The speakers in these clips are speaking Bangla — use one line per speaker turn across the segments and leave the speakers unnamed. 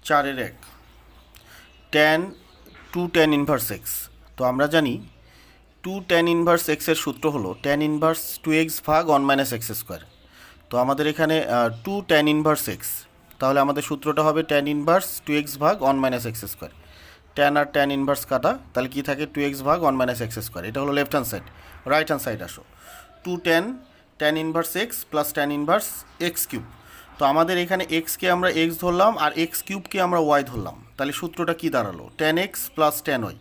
4 1 tan 2 tan ইনভার্স এক্স। তো আমরা জানি 2 tan ইনভার্স এক্সের সূত্র হলো tan ইনভার্স 2x ভাগ 1 মাইনাস এক্স স্কোয়ার। তো আমাদের এখানে 2 tan ইনভার্স এক্স, তাহলে আমাদের সূত্রটা হবে tan ইনভার্স 2x ভাগ 1 মাইনাস এক্স স্কোয়ার। tan আর tan ইনভার্স কাটা, তাহলে কি থাকে 2x ভাগ 1 মাইনাস এক্স স্কোয়ার। এটা হলো left hand side. Right hand side আসো, 2 tan inverse x plus tan inverse x cube. তো আমাদের এখানে এক্সকে আমরা এক্স ধরলাম আর এক্স কিউবকে আমরা ওয়াই ধরলাম, তাহলে সূত্রটা কি দাঁড়ালো tan x plus tan y.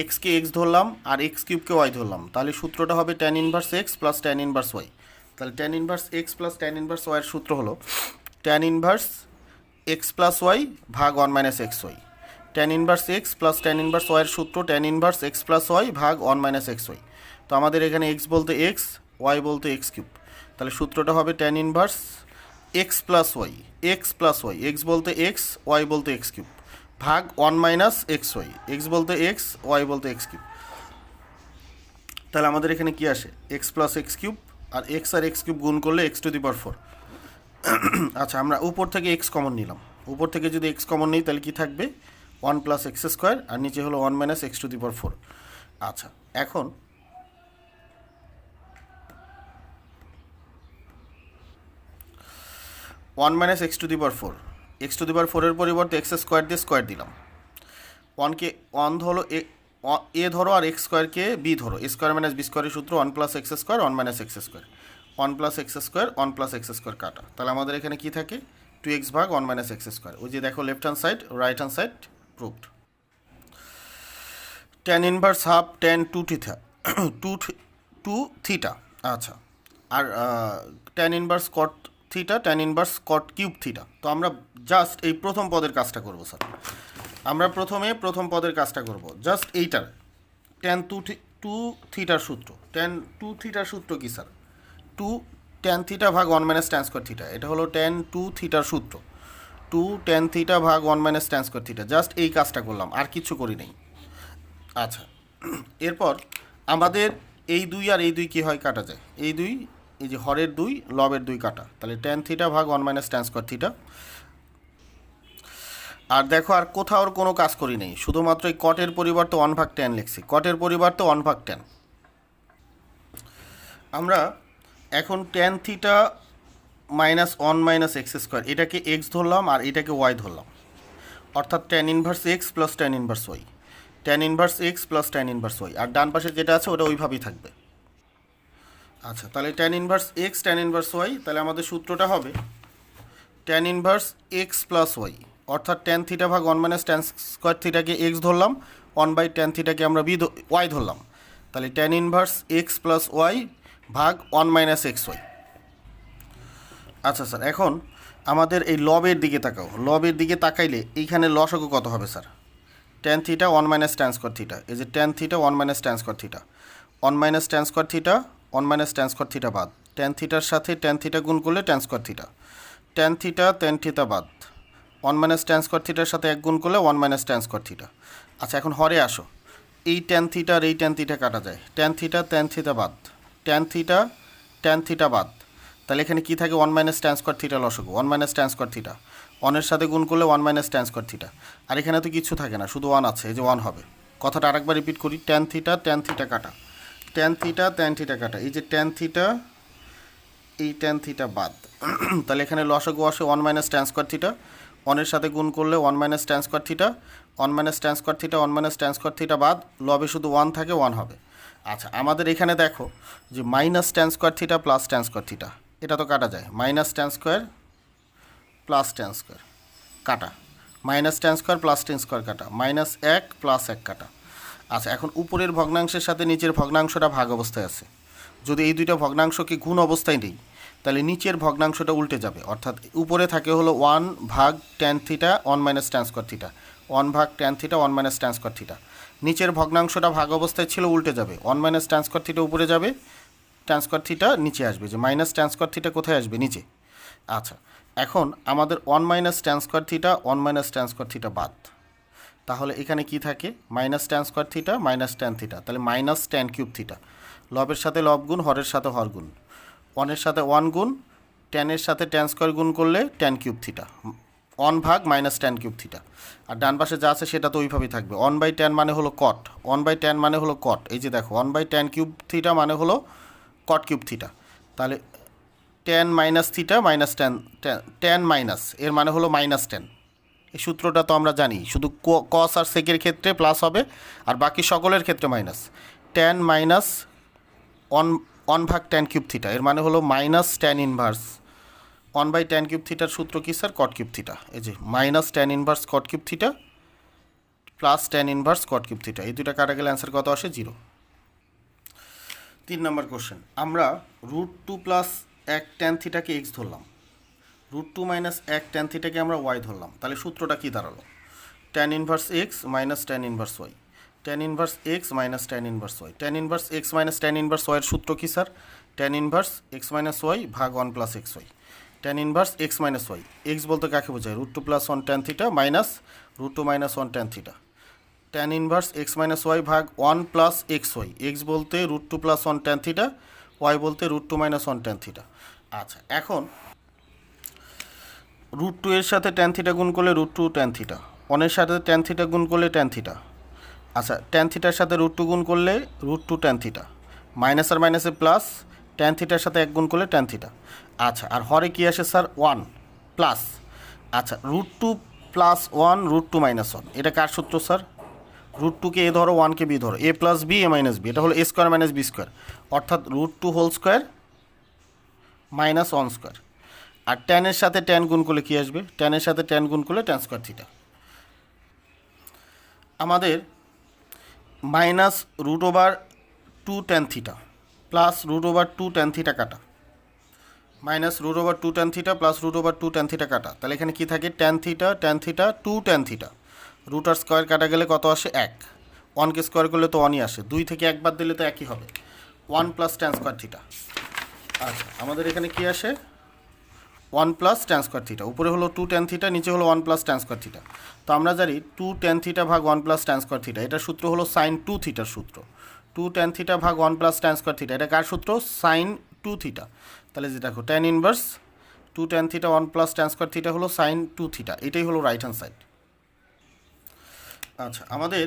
এক্সকে এক্স ধরলাম আর এক্স কিউবকে ওয়াই ধরলাম, তাহলে সূত্রটা হবে tan inverse x plus tan inverse Y. তাহলে tan inverse x plus tan inverse ওয়াইয়ের সূত্র হলো tan inverse x plus Y ভাগ 1 minus x Y. tan inverse x plus tan inverse ওয়াইয়ের সূত্র tan inverse x plus Y ভাগ 1 মাইনাস এক্স ওয়াই। তো আমাদের এখানে এক্স বলতে এক্স, ওয়াই বলতে এক্স কিউব, তাহলে সূত্রটা হবে tan inverse x plus y, x plus y, x বলতে এক্স, ওয়াই বলতে এক্স কিউব ভাগ 1 মাইনাস এক্স ওয়াই, এক্স বলতে এক্স, ওয়াই বলতে এক্স কিউব। তাহলে আমাদের এখানে কি আসে এক্স প্লাস এক্স কিউব, আর এক্স কিউব গুণ করলে এক্স টু দি পাওয়ার 4। আচ্ছা, আমরা উপর থেকে এক্স কমন নিলাম, উপর থেকে যদি এক্স কমন নিই তাহলে কি থাকবে 1 প্লাস এক্স স্কোয়ার, আর নিচে হলো 1 minus x to the power 4। আচ্ছা, এখন 1 minus x to the power 4, x to the power 4-এর পরিবর্তে এক্স স্কোয়ার দিয়ে স্কোয়ার দিলাম। 1কে 1 ধরো এ ধরো আর এক্স স্কোয়ারকে বি ধরো, এ স্কোয়ার মাইনাস বি স্কোয়ারের সূত্র 1 plus x square 1 minus x square, 1 plus x square 1 plus x square কাটা। তাহলে আমাদের এখানে কি থাকে 2x ভাগ 1 মাইনাস এক্স স্কোয়ার। ওই যে দেখো left hand side, right hand side proved. tan inverse half tan 2 theta 2 theta. আচ্ছা, আর tan inverse cot theta, tan inverse cot cube theta. তো আমরা জাস্ট এই প্রথম পদের কাজটা করব স্যার। আমরা প্রথমে প্রথম পদের কাজটা করব, জাস্ট এইটার tan 2 থিটার সূত্র। tan 2 থিটার সূত্র কি স্যার? 2 tan থিটা ভাগ 1 মাইনাস ট্যান স্কোয়ার থিটা, এটা হলো tan 2 থিটার সূত্র। 2 tan থিটা ভাগ 1 minus tan square theta, just এই কাজটা করলাম, আর কিছু করি নাই। আচ্ছা, এরপর আমাদের এই 2 আর এই 2 কী হয়, কাটা যায়। এই 2, এই যে হরের 2 লবের 2 কাটা, তাহলে tan থিটা ভাগ 1 মাইনাস ট্যান স্কোয়ার থিটা। আর দেখো আর কোথাও কোনো কাজ করি নেই, শুধুমাত্র এই কটের পরিবর্তে 1 ভাগ ট্যান লিখছি, কটের পরিবর্তে 1 ভাগ ট্যান। আমরা এখন tan theta minus 1 minus x square, এটাকে এক্স ধরলাম আর এটাকে ওয়াই ধরলাম, অর্থাৎ tan inverse x plus tan inverse y, tan inverse x plus tan inverse y. আর ডান পাশে যেটা আছে ওটা ওইভাবেই থাকবে। আচ্ছা, তাহলে tan inverse x tan inverse Y, তাহলে আমাদের সূত্রটা হবে tan inverse x plus y, অর্থাৎ tan থিটা ভাগ 1 মাইনাস ট্যান স্কোয়ার থিটাকে এক্স ধরলাম, 1 বাই tan থিটাকে আমরা ওয়াই ধরলাম, তাহলে tan inverse x plus Y ভাগ 1 মাইনাস এক্স ওয়াই। আচ্ছা স্যার, এখন আমাদের এই লবের দিকে তাকাও, লবের দিকে তাকাইলে এইখানে লসাগু কত হবে sir? tan theta 1 minus tan square theta, এই যে tan theta 1 minus tan square theta, 1 minus tan square theta, 1 minus tan square theta বাদ, tan থিটার সাথে tan থিটা গুণ করলে tan square theta, tan theta বাদ, 1 মাইনাস ট্যান স্কোয়ার থিটার সাথে 1 গুণ করলে 1 মাইনাস ট্যান স্কোয়ার থিটা। আচ্ছা, এখন হরে আসো, এই tan থিটা আর এই tan থিটা কাটা যায়, tan থিটা বাদ, tan থিটা বাদ, তাহলে এখানে কী থাকে 1 মাইনাস ট্যান স্কোয়ার থিটা লসাগু, 1 মাইনাস ট্যান স্কোয়ার থিটা, 1-এর সাথে গুণ করলে 1 মাইনাস ট্যান স্কোয়ার থিটা। আর এখানে তো কিছু থাকে না, শুধু 1 আছে, এই যে 1 হবে। কথাটা আরেকবার রিপিট করি, tan থিটা কাটা, tan থিটা কাটা, এই যে tan থিটা, এই tan থিটা বাদ, তাহলে এখানে লসাগু আসে 1 মাইনাস ট্যান স্কোয়ার থিটা, 1-এর সাথে গুণ করলে 1 minus tan square theta, 1 minus tan square theta, 1 minus tan square theta বাদ, লবে শুধু 1 থাকে, 1 হবে। আচ্ছা, আমাদের এখানে দেখো যে minus tan square theta plus tan square theta, এটা তো কাটা যায়, minus tan square plus tan square কাটা, minus tan square plus tan square কাটা, মাইনাস 1 প্লাস 1 কাটা। আচ্ছা, এখন উপরের ভগ্নাংশের সাথে নিচের ভগ্নাংশটা ভাগ অবস্থায় আছে, যদি এই দুইটা ভগ্নাংশকে গুণ অবস্থায় নেই তাহলে নিচের ভগ্নাংশটা উল্টে যাবে, অর্থাৎ উপরে থাকে হলো 1 ভাগ tan theta 1 minus tan square theta, 1 ভাগ tan theta 1 minus tan square theta. নিচের ভগ্নাংশটা ভাগ অবস্থায় ছিল, উল্টে যাবে, 1 মাইনাস ট্যান স্কোয়ার থিটা উপরে যাবে, ট্যান স্কোয়ার থিটা নিচে আসবে, যে মাইনাস ট্যান স্কোয়ার থিটা কোথায় আসবে, নিচে। আচ্ছা, এখন আমাদের 1 minus tan square theta 1 minus tan square theta বাদ, তাহলে এখানে কি থাকে minus tan square theta minus tan theta, তাহলে মাইনাস ট্যান কিউব থিটা, লবের সাথে লব গুণ, হরের সাথে হর গুণ, 1-এর সাথে 1 গুণ, ট্যানের সাথে ট্যান স্কোয়ার গুণ করলে ট্যান কিউব থিটা, 1 ভাগ মাইনাস ট্যান কিউব থিটা। আর ডান পাশে যা আছে সেটা তো ওইভাবেই থাকবে। 1/tan মানে হলো কট, 1/tan মানে হলো কট। এই যে দেখো 1/tan কিউব থিটা মানে হলো কট কিউব থিটা। তাহলে tan minus theta minus tan minus এর মানে হলো -10। এই সূত্রটা তো আমরা জানি, শুধু কস আর সেকের ক্ষেত্রে প্লাস হবে আর বাকি সকলের ক্ষেত্রে মাইনাস। ট্যান মাইনাস 1 ভাগ ট্যান কিউব থিটা এর মানে হলো minus tan inverse 1/tan cube থিটার সূত্র কি স্যার? কট কিউব থিটা। এই যে minus tan inverse cot cube theta plus tan inverse cot cube theta, এই দুটা কাটা গেলে অ্যান্সার কত আসে? 0। 3 নম্বর কোশ্চেন, আমরা √2 প্লাস 1 ট্যান থিটাকে এক্স ধরলাম, √2 মাইনাস 1 ট্যান থিটাকে আমরা ওয়াই ধরলাম। তাহলে সূত্রটা কী দাঁড়ালো? Tan inverse x minus tan inverse y, tan inverse x minus tan inverse y. Tan inverse x minus tan inverse ওয়াইয়ের সূত্র কী sir? Tan inverse x minus y ভাগ 1 plus x y. Tan inverse x minus y, x বলতে কাকে বোঝায়? √2 plus 1 tan theta minus √2 minus 1 tan theta. Tan inverse x minus y ভাগ 1 প্লাস এক্স ওয়াই, এক্স বলতে √2 প্লাস 1 ট্যান থিটা, ওয়াই বলতে √2 মাইনাস 1 ট্যান থিটা। আচ্ছা, এখন √2 এর সাথে ট্যান থিটা গুণ করলে √2 ট্যান থিটা, 1 এর সাথে ট্যান থিটা গুণ করলে ট্যান থিটা। আচ্ছা, ট্যান থিটার সাথে √2 গুণ করলে √2 ট্যান থিটা, মাইনাস আর মাইনাসে প্লাস, ট্যান থিটার সাথে 1 গুণ করলে ট্যান থিটা। আচ্ছা, আর হরে কী আসে স্যার? 1 প্লাস। আচ্ছা, √2 প্লাস 1 √2 মাইনাস 1, এটা কার সূত্র স্যার? √2কে এ ধরো, 1কে বি ধরো, a plus b a minus b, এটা হলো a square minus B square, অর্থাৎ √2 হোল স্কোয়ার মাইনাস 1 স্কোয়ার। আর ট্যানের সাথে ট্যান গুণ করলে কী আসবে? ট্যানের সাথে ট্যান গুণ করলে ট্যান স্কোয়ার থিটা। আমাদের minus √2 tan theta plus √2 tan theta কাটা, minus √2 tan theta plus √2 tan theta কাটা। তাহলে এখানে কী থাকে? Tan theta 2 tan theta, root আর স্কোয়ার কাটা গেলে কত আসে? 1। 1কে স্কোয়ার করলে তো 1ই আসে, 2 থেকে 1 বাদ দিলে তো একই হবে, 1 প্লাস ট্যান স্কোয়ার থিটা। আচ্ছা, আমাদের এখানে কী আসে? 1 প্লাস ট্যান স্কোয়ার থিটা, উপরে হলো 2 ট্যান থিটা, নিচে হলো 1 প্লাস ট্যান স্কোয়ার থিটা। তো আমরা জানি 2 ট্যান থিটা ভাগ 1 প্লাস ট্যান স্কোয়ার থিটা, এটার সূত্র হলো সাইন 2 থিটার সূত্র। 2 ট্যান থিটা ভাগ 1 প্লাস ট্যান স্কোয়ার থিটা, এটা কার সূত্র? Sine 2 theta. তাহলে যে দেখো tan inverse 2 tan theta 1 plus tan square theta হলো সাইন 2 থিটা, এটাই হলো রাইট হ্যান্ড সাইড। আচ্ছা, আমাদের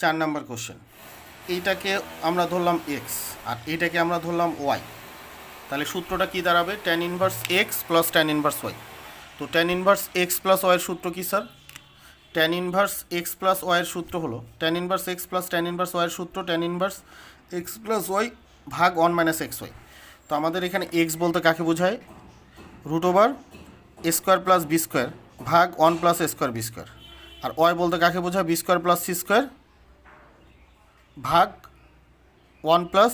4 নম্বর কোশ্চেন, এইটাকে আমরা ধরলাম এক্স আর এইটাকে আমরা ধরলাম ওয়াই। তাহলে সূত্রটা কী দাঁড়াবে? Tan inverse x plus tan inverse y. তো ট্যান ইনভার্স এক্স প্লাস ওয়াইয়ের সূত্র কী sir? Tan inverse x plus ওয়াইয়ের সূত্র হলো tan inverse x plus tan inverse ওয়াইয়ের সূত্র tan inverse x plus Y ভাগ 1 মাইনাস এক্স ওয়াই। তো আমাদের এখানে এক্স বলতে কাকে বোঝায়? √a square plus B square ভাগ 1 প্লাস এ স্কোয়ার বি স্কোয়ার। আর ওয়াই বলতে কাকে বোঝায়? B square plus C square ভাগ 1 প্লাস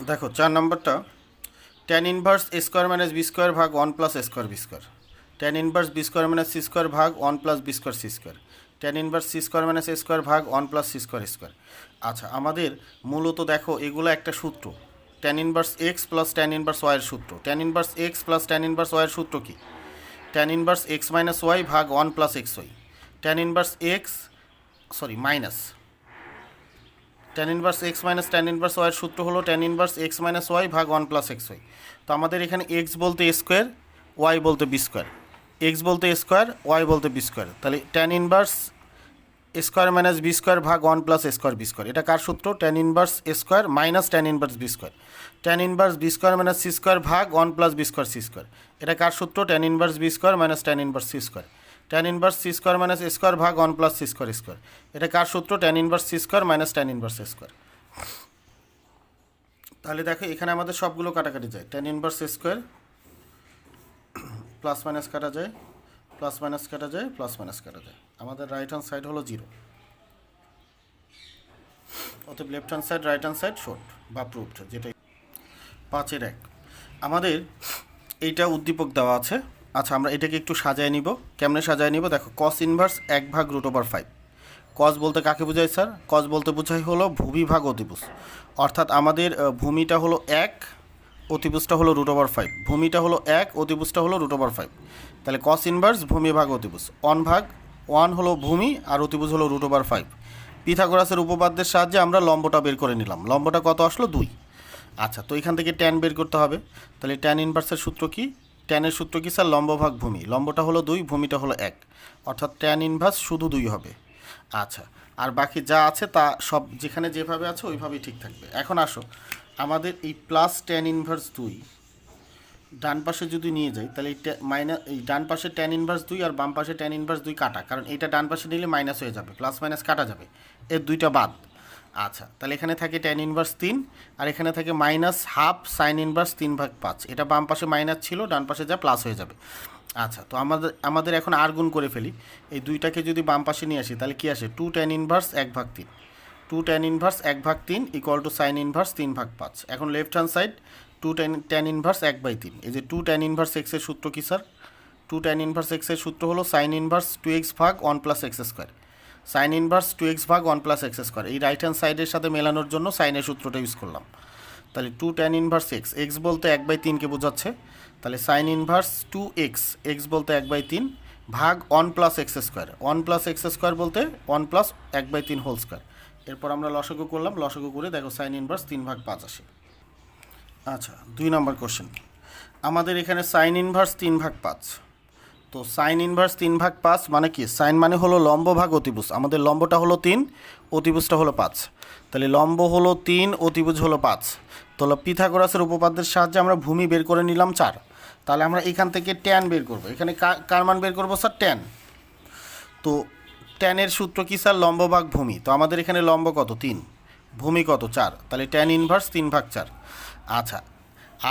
দেখো 4 নম্বরটা, ট্যান ইনভার্স এ স্কোয়ার মাইনাস বি স্কোয়ার ভাগ 1 প্লাস এ square B square, tan inverse B square minus C square ভাগ 1 plus B square C square, tan inverse C square minus A square ভাগ 1 প্লাস সি স্কোয়ার স্কোয়ার। আচ্ছা, আমাদের মূলত দেখো এগুলো একটা সূত্র, tan inverse x plus tan inverse ওয়াইয়ের সূত্র। Tan inverse x plus tan inverse ওয়াইয়ের সূত্র কি? Tan inverse x minus y ভাগ 1 plus x y. Tan inverse x minus tan inverse x minus tan inverse ওয়াইয়ের সূত্র হলো tan inverse x minus y ভাগ 1 প্লাস এক্স ওয়াই। তো আমাদের এখানে এক্স বলতে এ স্কোয়ার, ওয়াই বলতে বি স্কোয়ার, এক্স বলতে এ স্কোয়ার, ওয়াই বলতে বি স্কোয়ার। তাহলে ট্যান ইনভার্স এ স্কোয়ার মাইনাস বি স্কোয়ার ভাগ 1 প্লাস এ স্কোয়ার বি স্কোয়ার, এটা কার সূত্র? ট্যান ইনভার্স এ square minus tan inverse B square. Tan inverse B square minus C square ভাগ 1 plus B square C square, এটা কার সূত্র? Tan inverse B square minus tan inverse C square. Tan inverse C square minus A square ভাগ 1 প্লাস সি স্কোয়ার স্কোয়ার, এটা কার সূত্র? Tan inverse C square minus tan inverse এ স্কোয়ার। তাহলে দেখো এখানে আমাদের সবগুলো কাটাকাটি যায়, ট্যান ইনভার্স এ স্কোয়ার প্লাস মাইনাস কাটা যায়, প্লাস মাইনাস কাটা যায়, প্লাস মাইনাস কাটা যায়, আমাদের রাইট হ্যান্ড সাইড হলো 0। অতএব left hand side right hand side short বা প্রুভড, যেটাই 5-এর 1। আমাদের এইটা উদ্দীপক দেওয়া আছে। আচ্ছা, আমরা এটাকে একটু সাজায় নিব। কেমনে সাজায় নিব? দেখো কস ইনভার্স 1 ভাগ √5। কস বলতে কাকে বোঝায় স্যার? কস বলতে বোঝায় হলো ভূমি ভাগ অতিভুজ, অর্থাৎ আমাদের ভূমিটা হলো 1, অতিভুজটা হলো √5, ভূমিটা হলো 1, অতিভুজটা হলো √5। তাহলে কস ইনভার্স ভূমি ভাগ অতিভুজ 1 ভাগ 1 হলো ভূমি আর অতিভুজ হলো √5। পিথাগোরাসের উপপাদ্যের সাহায্যে আমরা লম্বটা বের করে নিলাম। লম্বটা কত আসলো 2। আচ্ছা, তো এখান থেকে ট্যান বের করতে হবে। তাহলে ট্যান ইনভার্সের সূত্র কি? ট্যানের সূত্র কি স্যার? লম্ব ভাগ ভূমি। লম্বটা হলো 2, ভূমিটা হলো 1, অর্থাৎ ট্যান ইনভার্স শুধু 2 হবে। আচ্ছা, আর বাকি যা আছে তা সব যেখানে যেভাবে আছে ওইভাবেই ঠিক থাকবে। এখন আসো, আমাদের এই প্লাস ট্যান ইনভার্স 2 ডান পাশে যদি নিয়ে যাই, তাহলে এই ডান পাশে ট্যান ইনভার্স 2 আর বাম পাশে ট্যান ইনভার্স 2 কাটা, কারণ এটা ডান পাশে নিলে মাইনাস হয়ে যাবে, প্লাস মাইনাস কাটা যাবে, এর দুইটা বাদ। আচ্ছা, তাহলে এখানে থাকে ট্যান ইনভার্স 3 আর এখানে থাকে -12 সাইন ইনভার্স 3/5। এটা বাম পাশে মাইনাস ছিল, ডান পাশে যা প্লাস হয়ে যাবে। আচ্ছা, তো আমাদের এখন আর গুণ করে ফেলি। এই দুইটাকে যদি বাম পাশে নিয়ে আসি তাহলে কি আসে? 2 tan inverse 1/3। 2 tan inverse 1/3 equal to sign inverse 3/5। এখন left hand side 2 tan inverse 1/3। এই যে 2 ট্যান ইনভার্স এক্সের সূত্র কি স্যার? 2 ট্যান ইনভার্স এক্সের সূত্র হলো সাইন ইনভার্স 2x ভাগ 1 + x²। সাইন ইনভার্স 2x ভাগ 1 + x²। এই রাইট হ্যান্ড সাইডের সাথে মেলানোর জন্য সাইনের সূত্রটা ইউজ করলাম। তাহলে 2 ট্যান ইনভার্স x বলতে 1/3কে বোঝাচ্ছে, তাহলে সাইন ইনভার্স 2x, x বলতে 1/3 ভাগ 1 + x²। 1 + x² বলতে 1 + 1/3 হোল স্কোয়ার। এরপর আমরা লসাগু করলাম, লসাগু করে দেখো সাইন ইনভার্স 3/5 আসে। আচ্ছা, 2 নম্বর কোশ্চেন। আমাদের এখানে সাইন ইনভার্স 3/5। তো সাইন ইনভার্স 3/5 মানে কি? সাইন মানে হলো লম্ব ভাগ অতিভুজ। আমাদের লম্বটা হলো 3, অতিভুজটা হলো 5। তাহলে লম্ব হলো 3, অতিভুজ হলো 5। তাহলে পিথাগোরাসের উপপাদ্যের সাহায্যে আমরা ভূমি বের করে নিলাম 4। তাহলে আমরা এখান থেকে ট্যান বের করব। এখানে কার মান বের করবো স্যার? ট্যান। তো ট্যানের সূত্র কি স্যার? লম্ব ভাগ ভূমি। তো আমাদের এখানে লম্ব কত? 3, ভূমি কত? 4। তাহলে ট্যান ইনভার্স 3/4। আচ্ছা,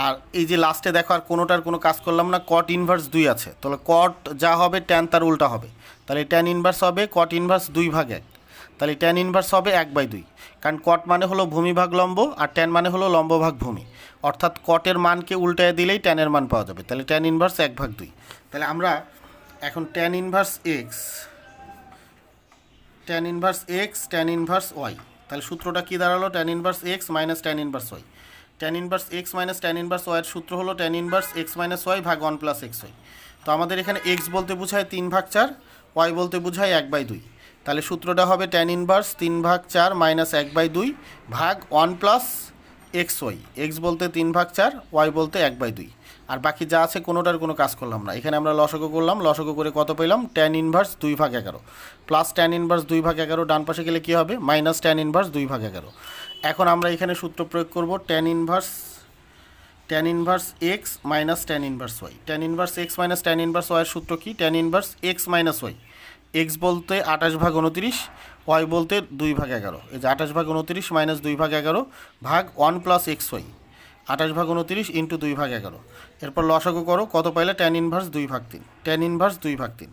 আর এই যে লাস্টে দেখো আর কোনোটার কোনো কাজ করলাম না, কট ইনভার্স 2 আছে। তাহলে কট যা হবে ট্যান তার উল্টা হবে। তাহলে ট্যান ইনভার্স হবে কট ইনভার্স 2/1। তাহলে ট্যান ইনভার্স হবে 1/2, কারণ কট মানে হলো ভূমি ভাগ লম্ব আর ট্যান মানে হলো লম্ব ভাগ ভূমি, অর্থাৎ কটের মানকে উল্টায় দিলেই ট্যানের মান পাওয়া যাবে। তাহলে ট্যান ইনভার্স 1/2। তাহলে আমরা এখন tan inverse x, tan inverse x, tan inverse Y, তাহলে সূত্রটা কী দাঁড়ালো? Tan inverse x minus tan inverse y. Tan inverse x minus tan inverse ওয়াইয়ের সূত্র হলো tan inverse x minus y ভাগ 1 + xy। তো আমাদের এখানে এক্স বলতে বোঝায় 3/4, ওয়াই বলতে বোঝায় 1/2। তাহলে সূত্রটা হবে ট্যান ইনভার্স 3/4 মাইনাস 1/2 ভাগ 1 + xy। এক্স বলতে 3/4, ওয়াই বলতে 1/2। আর বাকি যা আছে কোনোটার কোনো কাজ করলাম না। এখানে আমরা লসাগু করলাম, লসাগু করে কত পেলাম? Tan inverse 2/11 plus tan inverse 2/11, ডান পাশে গেলে কী হবে? Minus tan inverse 2/11। এখন আমরা এখানে সূত্র প্রয়োগ করব tan inverse x minus tan inverse y. Tan inverse x minus tan inverse ওয়াইয়ের সূত্র কি? Tan inverse x minus y. X বলতে 28/29, ওয়াই বলতে 2/11। এই যে 28/29 মাইনাস 2/11 ভাগ 1 + xy। 28/29 ইন্টু 2/11। এরপর লসাগু করো, কত পাইলে? Tan inverse 2/3। Tan inverse 2/3।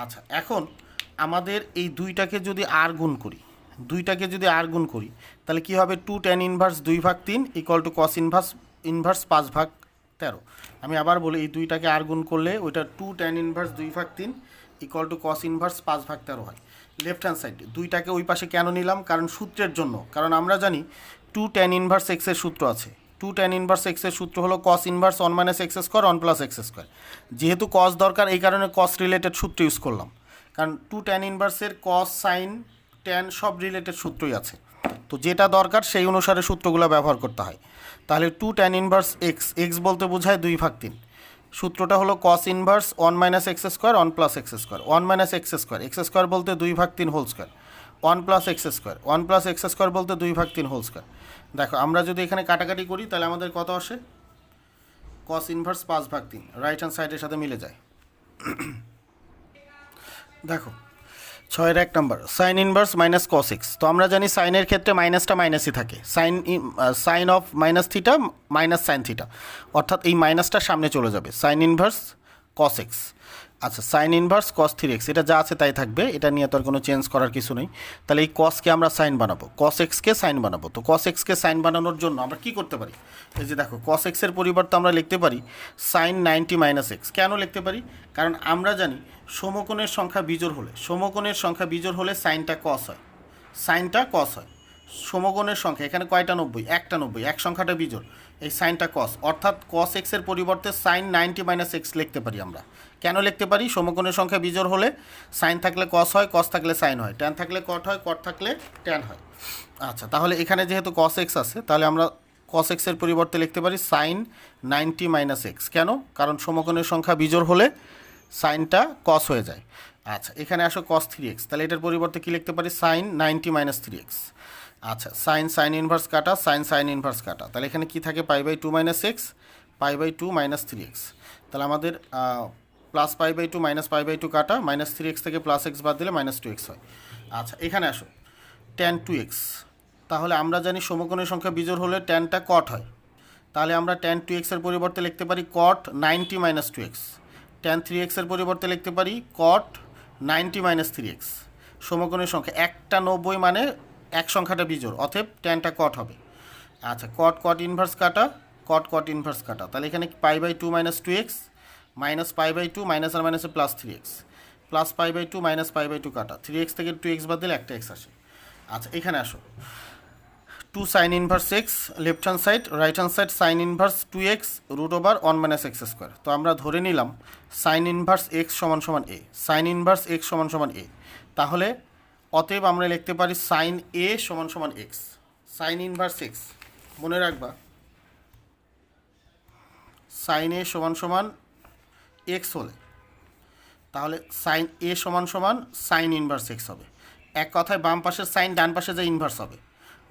আচ্ছা, এখন আমাদের এই দুইটাকে যদি আর গুণ করি, তাহলে কি হবে? 2 tan inverse 2/3 equal to cos inverse 5/13। আমি আবার বলি, এই দুইটাকে আর গুণ করলে ওইটা 2 tan inverse 2/3 equal to cos inverse 5/13 হয়। লেফট হ্যান্ড সাইড দুইটাকে ওই পাশে কেন নিলাম? কারণ সূত্রের জন্য। কারণ আমরা জানি 2 ট্যান ইনভার্স এক্সের সূত্র আছে। 2 ট্যান ইনভার্স এক্সের সূত্র হলো কস ইনভার্স 1 - x², 1 + x²। যেহেতু কস দরকার, এই কারণে কস রিলেটেড সূত্র ইউজ করলাম। কারণ 2 ট্যান ইনভার্সের কস, সাইন, ট্যান সব রিলেটেড সূত্রই আছে। তো যেটা দরকার সেই অনুসারে সূত্রগুলো ব্যবহার করতে হয়। তাহলে 2 ট্যান ইনভার্স এক্স বলতে বোঝায় 2/3। সূত্রটা হলো cos inverse 1 - x², 1 + x²। 1 - x², বলতে 2/3 হোল স্কোয়ার। 1 + x², 1 + x² বলতে 2/3 হোল স্কোয়ার। দেখো, আমরা যদি এখানে কাটাকাটি করি তাহলে আমাদের কত আসে? কস ইনভার্স 5/3 রাইট হ্যান্ড সাইডের সাথে মিলে যায়। দেখো 6-1 নম্বর, sine inverse minus cos x. তো আমরা জানি সাইনের ক্ষেত্রে মাইনাসটা মাইনাসই থাকে। Sine of minus theta minus sine theta, অর্থাৎ এই মাইনাসটা সামনে চলে যাবে। Sine inverse cos x. আচ্ছা, সাইন ইনভার্স cos 3x, এটা যা আছে তাই থাকবে, এটা নিয়ে তো আর কোনো চেঞ্জ করার কিছু নেই। তাহলে এই কসকে আমরা সাইন বানাবো, cos x কে সাইন বানাবো। তো cos x কে সাইন বানানোর জন্য আমরা কি করতে পারি? এই যে দেখো, cos x এর পরিবর্তে আমরা লিখতে পারি সাইন 90 - x। কেন লিখতে পারি? কারণ আমরা জানি সমকোণের সংখ্যা বিজোড় হলে সাইনটা cos হয়, সমকোণের সংখ্যা এখানে কয়টা 90, একটা 90, এক সংখ্যাটা বিজোড়, এই সাইনটা কস, অর্থাৎ কস এক্সের পরিবর্তে সাইন 90 মাইনাস এক্স লিখতে পারি আমরা। কেন লিখতে পারি? সমকোণের সংখ্যা বিজোড় হলে সাইন থাকলে কস হয়, কস থাকলে সাইন হয়, ট্যান থাকলে কট হয়, কট থাকলে ট্যান হয়। আচ্ছা, তাহলে এখানে যেহেতু কস এক্স আছে, তাহলে আমরা কস এক্সের পরিবর্তে লিখতে পারি সাইন 90 মাইনাস এক্স। কেন? কারণ সমকোণের সংখ্যা বিজোড় হলে সাইনটা কস হয়ে যায়। আচ্ছা, এখানে আসো কস 3x, তাহলে এটার পরিবর্তে কী লিখতে পারি? Sine 90 minus 3x। আচ্ছা, সাইন ইনভার্স কাটা, সাইন ইনভার্স কাটা, তাহলে এখানে কি থাকে? π/2 মাইনাস এক্স, π/2 মাইনাস 3x। তাহলে আমাদের প্লাস π/2 মাইনাস π/2 কাটা, মাইনাস 3x থেকে প্লাস এক্স বাদ দিলে মাইনাস 2x হয়। আচ্ছা, এখানে আসো tan 2x, তাহলে আমরা জানি সমকোণের সংখ্যা বিজোড় হলে ট্যানটা কট হয়, তাহলে আমরা tan 2x এর পরিবর্তে লিখতে পারি কট 90 মাইনাস 2x। tan 3x এর পরিবর্তে লিখতে পারি কট 90 মাইনাস 3x। সমকোণের সংখ্যা একটা 90 মানে এক সংখ্যাটা বিজোড়, অতএব ট্যানটা কট হবে। আচ্ছা, কট ইনভার্স কাটা, কট ইনভার্স কাটা, তাহলে এখানে π/2 মাইনাস 2x, মাইনাস π/2 মাইনাস আর মাইনাসে প্লাস 3x, প্লাস π/2 মাইনাস π/2 কাটা, 3x থেকে 2x বাদ দিলে একটা এক্স আসে। আচ্ছা, এখানে আসো 2 sign inverse x, left hand side, right hand side sign inverse 2x √1 minus x square. তো আমরা ধরে নিলাম সাইন ইনভার্স এক্স সমান সমান এ, সাইন ইনভার্স এক্স সমান সমান এ, তাহলে অতএব আমরা লিখতে পারি সাইন এ সমান সমান এক্স। সাইন ইনভার্স এক্স মনে রাখবা, সাইন এ সমান সমান এক্স হলে তাহলে সাইন এ সমান সমান সাইন ইনভার্স এক্স হবে। এক কথায় বাম পাশের সাইন ডান পাশে যা ইনভার্স হবে,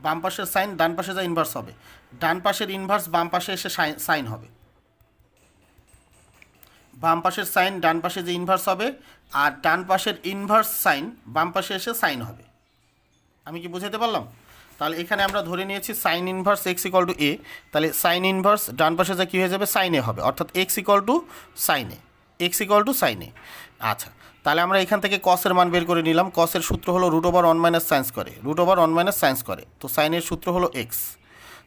বাম পাশের সাইন ডান পাশে যা ইনভার্স হবে, ডান পাশের ইনভার্স বাম পাশে এসে সাইন হবে। বাম পাশের সাইন ডান পাশে যে ইনভার্স হবে, আর ডান পাশের ইনভার্স সাইন বাম পাশে এসে সাইন হবে। আমি কি বুঝাতে পারলাম? তাহলে এখানে আমরা ধরে নিয়েছি sine inverse x equal to A, তাহলে সাইন ইনভার্স ডান পাশে যা কী হয়ে যাবে? সাইন এ হবে, অর্থাৎ x equal to sine A, x equal to sine A. আচ্ছা, তাহলে আমরা এখান থেকে কসের মান বের করে নিলাম। কসের সূত্র হলো √1 মাইনাস সাইন্স করে, √1 মাইনাস সাইন্স করে, তো সাইনের সূত্র হলো এক্স,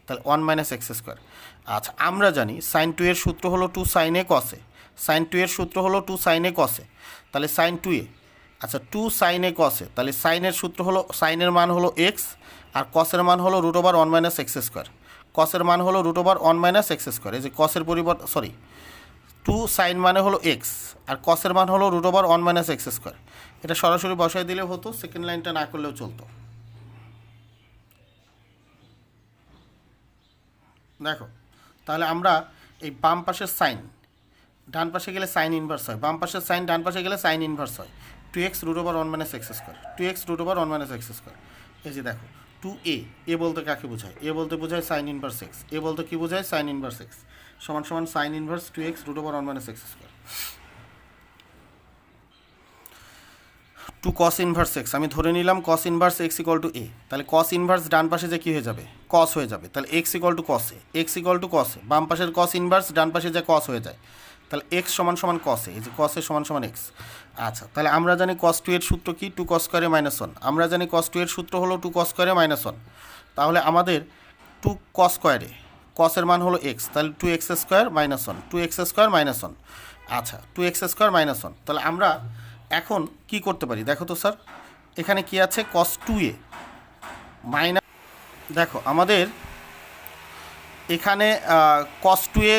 তাহলে 1 মাইনাস এক্স স্কোয়ার। আচ্ছা, আমরা জানি সাইন 2 এর সূত্র হলো 2 সাইন এ কসে, সাইন 2 এর সূত্র হলো 2 সাইন এ কসে, তাহলে সাইন 2a, আচ্ছা 2 সাইন এ কসে, তাহলে সাইনের সূত্র হলো, সাইনের মান হলো এক্স, আর কসের মান হলো √1 মাইনাস এক্স স্কোয়ার, কসের মান হলো √1 মাইনাস এক্স স্কোয়ার। এই যে কসের পরিবর্তে 2 সাইন মানে হলো এক্স, আর কসের মান হলো √1 মাইনাস এক্স স্কোয়ার। এটা সরাসরি বসাই দিলেও হতো, সেকেন্ড লাইনটা না করলেও চলতো। দেখো, তাহলে আমরা এই বাম পাশের সাইন ডান পাশে গেলে সাইন ইনভার্স হয়, বাম পাশের সাইন ডান পাশে গেলে সাইন ইনভার্স হয়, 2x √1 minus x square, 2x √1 minus x square. এই যে দেখো 2a, এ বলতে কাকে বোঝায়? এ বলতে বোঝায় সাইন ইনভার্স এক্স, এ বলতে কী বোঝায়? সাইন ইনভার্স এক্স সমান সমান sine inverse 2x √1 minus x square. 2 cos inverse x, আমি ধরে নিলাম cos inverse x equal to A, তাহলে কস ইনভার্স ডান পাশে যে কী হয়ে যাবে? কস হয়ে যাবে, তাহলে এক্স ইকুয়াল টু কসে, এক্স ইকুয়াল টু কসে, বাম পাশের কস ইনভার্স ডান পাশে যে কস হয়ে যায়, তাহলে এক্স সমান সমান কসে, এই যে কসে সমান সমান এক্স। আচ্ছা, তাহলে আমরা জানি কস 2 এর সূত্র কি? 2 কস স্কোয়ারে মাইনাস 1, আমরা জানি কস 2 এর সূত্র হলো 2 কস স্কোয়ারে মাইনাস 1, তাহলে আমাদের 2 কস স্কোয়ারে কসের মান হলো এক্স, তাহলে 2x square minus 1, 2x square minus 1। আচ্ছা, 2x স্কোয়ার মাইনাস 1, তাহলে আমরা এখন কি করতে পারি? দেখো তো স্যার, এখানে কি আছে? কস 2a মাইনাস, দেখো আমাদের এখানে কস 2a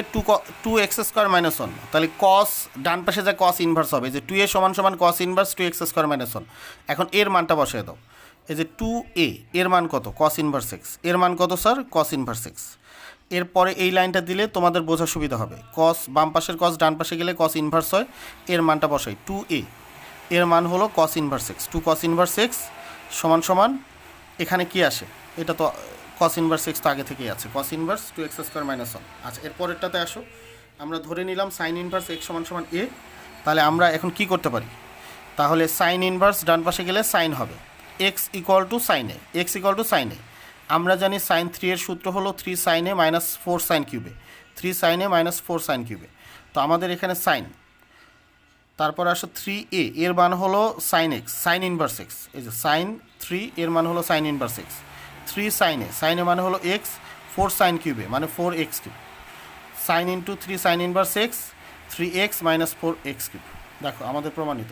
2x স্কোয়ার মাইনাস 1, তাহলে কস ডান পাশে যা কস ইনভার্স হবে, যে 2a সমান সমান cos inverse 2x square minus 1। এখন এর মানটা বসিয়ে দাও, এই যে 2a এর মান কত? কস ইনভার্স এক্স, এর মান কত স্যার? কস ইনভার্স এক্স। এরপরে এই লাইনটা দিলে তোমাদের বোঝা সুবিধা হবে, কস বাম পাশের কস ডান পাশে গেলে কস ইনভার্স হয়, এর মানটা বসাই 2a, এর মান হলো কস inverse x, 2 cos inverse x সমান সমান এখানে কি আসে? এটা তো কস ইনভার্স এক্স তো আগে থেকেই আছে, cos inverse 2x square minus 1। আচ্ছা, এরপরেরটাতে আসো, আমরা ধরে নিলাম সাইন ইনভার্স এক্স সমান সমান এ, তাহলে আমরা এখন কি করতে পারি? তাহলে সাইন ইনভার্স ডান পাশে গেলে সাইন হবে, x equal to sine A, x equal to sine A. আমরা জানি সাইন 3 এর সূত্র হলো 3 সাইন এ মাইনাস 4 সাইন কিউবে, 3 সাইন এ মাইনাস 4 সাইন কিউবে। তো আমাদের এখানে সাইন, তারপর আসো 3a, এর মান হলো sine x, sine inverse x, এই যে সাইন 3 এর মান হলো sine inverse x, 3 sine a মানে হলো এক্স, 4 সাইন কিউবে মানে 4x cube, sine into 3 sine inverse x, 3x minus 4x cube. দেখো আমাদের প্রমাণিত।